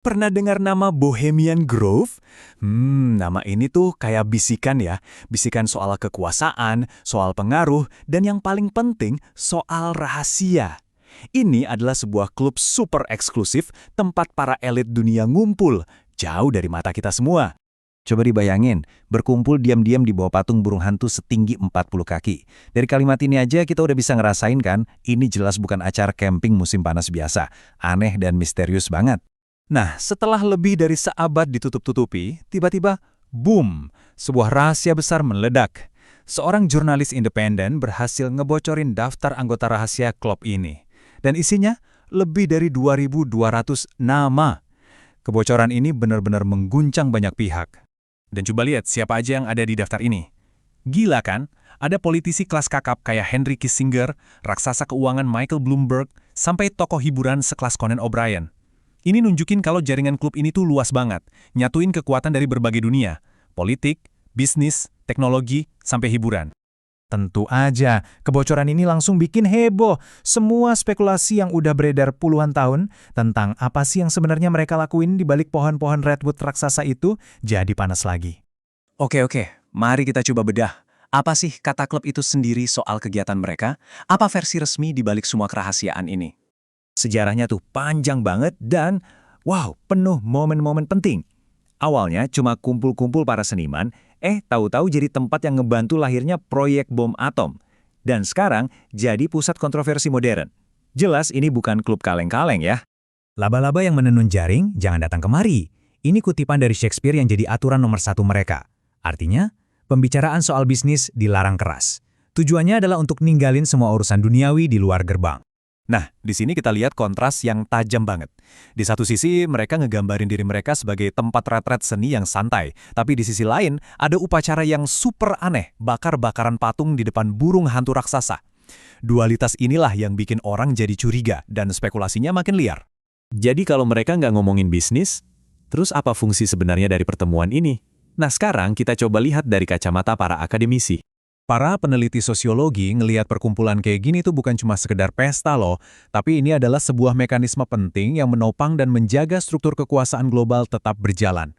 Pernah dengar nama Bohemian Grove? Nama ini tuh kayak bisikan ya. Bisikan soal kekuasaan, soal pengaruh, dan yang paling penting, soal rahasia. Ini adalah sebuah klub super eksklusif tempat para elit dunia ngumpul, jauh dari mata kita semua. Coba dibayangin, berkumpul diam-diam di bawah patung burung hantu setinggi 40 kaki. Dari kalimat ini aja kita udah bisa ngerasain kan, ini jelas bukan acara camping musim panas biasa. Aneh dan misterius banget. Nah, setelah lebih dari seabad ditutup-tutupi, tiba-tiba, boom, sebuah rahasia besar meledak. Seorang jurnalis independen berhasil ngebocorin daftar anggota rahasia klub ini. Dan isinya lebih dari 2.200 nama. Kebocoran ini benar-benar mengguncang banyak pihak. Dan coba lihat siapa aja yang ada di daftar ini. Gila kan? Ada politisi kelas kakap kayak Henry Kissinger, raksasa keuangan Michael Bloomberg, sampai tokoh hiburan sekelas Conan O'Brien. Ini nunjukin kalau jaringan klub ini tuh luas banget, nyatuin kekuatan dari berbagai dunia, politik, bisnis, teknologi, sampai hiburan. Tentu aja, kebocoran ini langsung bikin heboh. Semua spekulasi yang udah beredar puluhan tahun tentang apa sih yang sebenarnya mereka lakuin di balik pohon-pohon redwood raksasa itu jadi panas lagi. Oke, mari kita coba bedah. Apa sih kata klub itu sendiri soal kegiatan mereka? Apa versi resmi di balik semua kerahasiaan ini? Sejarahnya tuh panjang banget dan, wow, penuh momen-momen penting. Awalnya cuma kumpul-kumpul para seniman, tahu-tahu jadi tempat yang ngebantu lahirnya proyek bom atom. Dan sekarang jadi pusat kontroversi modern. Jelas ini bukan klub kaleng-kaleng ya. Laba-laba yang menenun jaring, jangan datang kemari. Ini kutipan dari Shakespeare yang jadi aturan nomor 1 mereka. Artinya, pembicaraan soal bisnis dilarang keras. Tujuannya adalah untuk ninggalin semua urusan duniawi di luar gerbang. Nah, di sini kita lihat kontras yang tajam banget. Di satu sisi, mereka ngegambarin diri mereka sebagai tempat retret seni yang santai. Tapi di sisi lain, ada upacara yang super aneh, bakar-bakaran patung di depan burung hantu raksasa. Dualitas inilah yang bikin orang jadi curiga dan spekulasinya makin liar. Jadi kalau mereka nggak ngomongin bisnis, terus apa fungsi sebenarnya dari pertemuan ini? Nah, sekarang kita coba lihat dari kacamata para akademisi. Para peneliti sosiologi ngelihat perkumpulan kayak gini tuh bukan cuma sekedar pesta loh, tapi ini adalah sebuah mekanisme penting yang menopang dan menjaga struktur kekuasaan global tetap berjalan.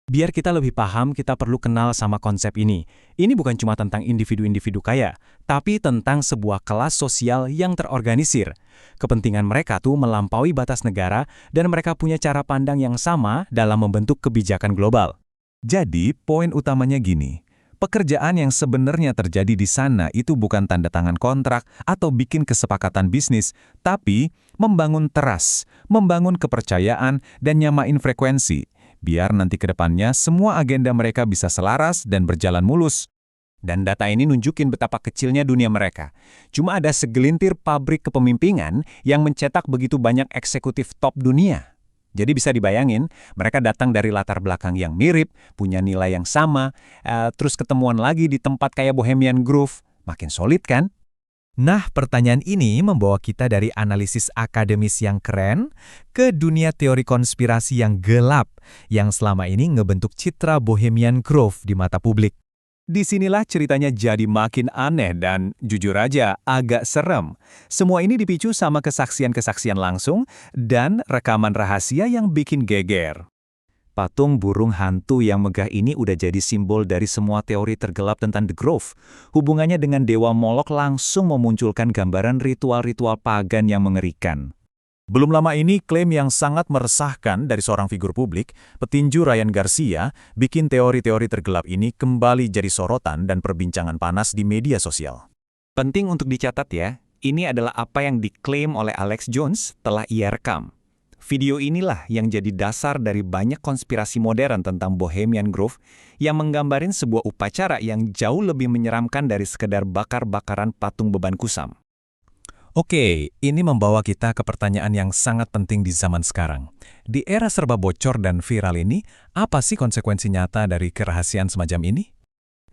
Biar kita lebih paham, kita perlu kenal sama konsep ini. Ini bukan cuma tentang individu-individu kaya, tapi tentang sebuah kelas sosial yang terorganisir. Kepentingan mereka tuh melampaui batas negara dan mereka punya cara pandang yang sama dalam membentuk kebijakan global. Jadi, poin utamanya gini. Pekerjaan yang sebenarnya terjadi di sana itu bukan tanda tangan kontrak atau bikin kesepakatan bisnis, tapi membangun trust, membangun kepercayaan, dan nyamain frekuensi, biar nanti ke depannya semua agenda mereka bisa selaras dan berjalan mulus. Dan data ini nunjukin betapa kecilnya dunia mereka. Cuma ada segelintir pabrik kepemimpinan yang mencetak begitu banyak eksekutif top dunia. Jadi bisa dibayangin, mereka datang dari latar belakang yang mirip, punya nilai yang sama, terus ketemuan lagi di tempat kayak Bohemian Grove. Makin solid kan? Nah, pertanyaan ini membawa kita dari analisis akademis yang keren ke dunia teori konspirasi yang gelap, yang selama ini ngebentuk citra Bohemian Grove di mata publik. Disinilah ceritanya jadi makin aneh dan jujur aja agak serem. Semua ini dipicu sama kesaksian-kesaksian langsung dan rekaman rahasia yang bikin geger. Patung burung hantu yang megah ini udah jadi simbol dari semua teori tergelap tentang The Grove. Hubungannya dengan Dewa Molok langsung memunculkan gambaran ritual-ritual pagan yang mengerikan. Belum lama ini, klaim yang sangat meresahkan dari seorang figur publik, petinju Ryan Garcia, bikin teori-teori tergelap ini kembali jadi sorotan dan perbincangan panas di media sosial. Penting untuk dicatat ya, ini adalah apa yang diklaim oleh Alex Jones setelah ia rekam. Video inilah yang jadi dasar dari banyak konspirasi modern tentang Bohemian Grove yang menggambarin sebuah upacara yang jauh lebih menyeramkan dari sekedar bakar-bakaran patung beban kusam. Oke, ini membawa kita ke pertanyaan yang sangat penting di zaman sekarang. Di era serba bocor dan viral ini, apa sih konsekuensi nyata dari kerahasiaan semacam ini?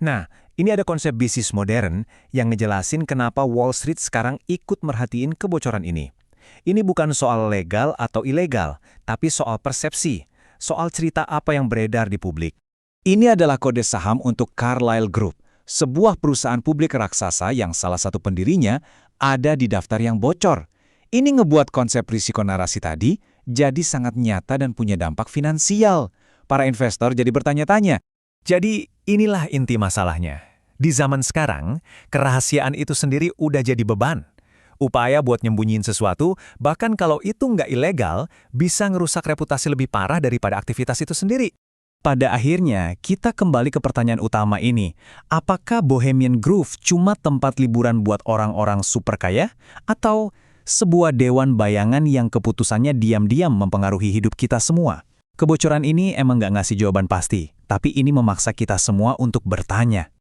Nah, ini ada konsep bisnis modern yang ngejelasin kenapa Wall Street sekarang ikut merhatiin kebocoran ini. Ini bukan soal legal atau ilegal, tapi soal persepsi, soal cerita apa yang beredar di publik. Ini adalah kode saham untuk Carlyle Group, sebuah perusahaan publik raksasa yang salah satu pendirinya ada di daftar yang bocor. Ini ngebuat konsep risiko narasi tadi jadi sangat nyata dan punya dampak finansial. Para investor jadi bertanya-tanya, Jadi inilah inti masalahnya. Di zaman sekarang, kerahasiaan itu sendiri udah jadi beban. Upaya buat nyembunyiin sesuatu, bahkan kalau itu nggak ilegal, bisa ngerusak reputasi lebih parah daripada aktivitas itu sendiri. Pada akhirnya, kita kembali ke pertanyaan utama ini. Apakah Bohemian Grove cuma tempat liburan buat orang-orang super kaya? Atau sebuah dewan bayangan yang keputusannya diam-diam mempengaruhi hidup kita semua? Kebocoran ini emang nggak ngasih jawaban pasti, tapi ini memaksa kita semua untuk bertanya.